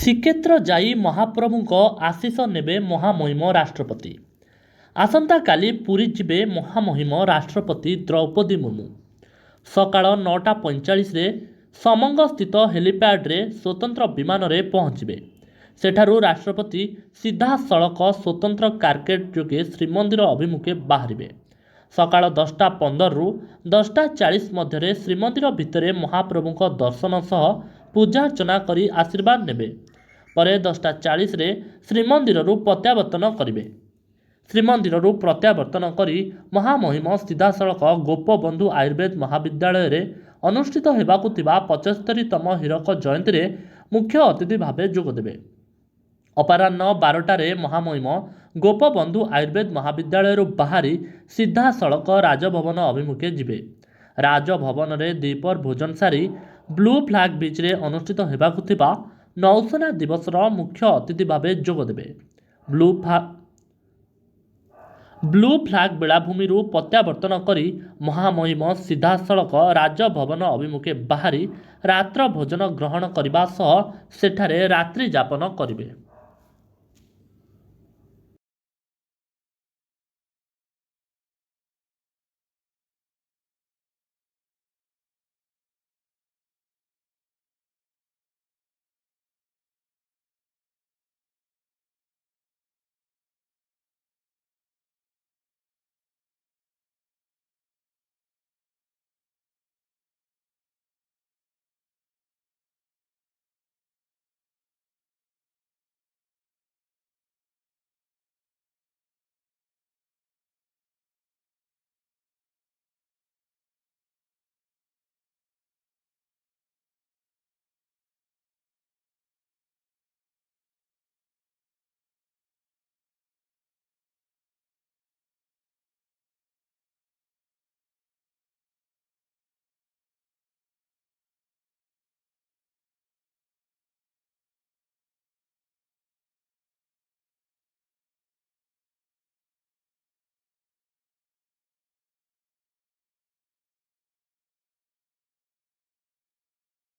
ଶ୍ରୀକ୍ଷେତ୍ର ଯାଇ ମହାପ୍ରଭୁଙ୍କ ଆଶିଷ ନେବେ ମହାମହିମ ରାଷ୍ଟ୍ରପତି। ଆସନ୍ତାକାଲି ପୁରୀ ଯିବେ ମହାମହିମ ରାଷ୍ଟ୍ରପତି ଦ୍ରୌପଦୀ ମୁର୍ମୁ। ସକାଳ 9:45ରେ ସମଙ୍ଗସ୍ଥିତ ହେଲିପ୍ୟାଡ୍ରେ ସ୍ୱତନ୍ତ୍ର ବିମାନରେ ପହଞ୍ଚିବେ। ସେଠାରୁ ରାଷ୍ଟ୍ରପତି ସିଧାସଳଖ ସ୍ୱତନ୍ତ୍ର କାର୍କେଟ୍ ଯୋଗେ ଶ୍ରୀମନ୍ଦିର ଅଭିମୁଖେ ବାହାରିବେ। ସକାଳ 10:15ରୁ 10:40 ମଧ୍ୟରେ ଶ୍ରୀମନ୍ଦିର ଭିତରେ ମହାପ୍ରଭୁଙ୍କ ଦର୍ଶନ ସହ ପୂଜାର୍ଚ୍ଚନା କରି ଆଶୀର୍ବାଦ ନେବେ। ପରେ 10:40ରେ ଶ୍ରୀମନ୍ଦିରରୁ ପ୍ରତ୍ୟାବର୍ତ୍ତନ କରିବେ। ଶ୍ରୀମନ୍ଦିରରୁ ପ୍ରତ୍ୟାବର୍ତ୍ତନ କରି ମହାମହିମ ସିଧାସଳଖ ଗୋପବନ୍ଧୁ ଆୟୁର୍ବେଦ ମହାବିଦ୍ୟାଳୟରେ ଅନୁଷ୍ଠିତ ହେବାକୁ ଥିବା 75ତମ ହୀରକ ଜୟନ୍ତୀରେ ମୁଖ୍ୟ ଅତିଥି ଭାବେ ଯୋଗଦେବେ। ଅପରାହ୍ନ 12ଟାରେ ମହାମହିମ ଗୋପବନ୍ଧୁ ଆୟୁର୍ବେଦ ମହାବିଦ୍ୟାଳୟରୁ ବାହାରି ସିଧାସଳଖ ରାଜଭବନ ଅଭିମୁଖେ ଯିବେ। ରାଜଭବନରେ ଦ୍ୱିପହର ଭୋଜନ ସାରି ବ୍ଲୁ ଫ୍ଲାଗ ବିଚ୍ରେ ଅନୁଷ୍ଠିତ ହେବାକୁ ଥିବା ନୌସେନା ଦିବସର ମୁଖ୍ୟ ଅତିଥି ଭାବେ ଯୋଗଦେବେ। ବ୍ଲୁ ଫ୍ଲାଗ ବେଳାଭୂମିରୁ ପ୍ରତ୍ୟାବର୍ତ୍ତନ କରି ମହାମହିମ ସିଧାସଳଖ ରାଜଭବନ ଅଭିମୁଖେ ବାହାରି ରାତ୍ର ଭୋଜନ ଗ୍ରହଣ କରିବା ସହ ସେଠାରେ ରାତ୍ରି ଯାପନ କରିବେ।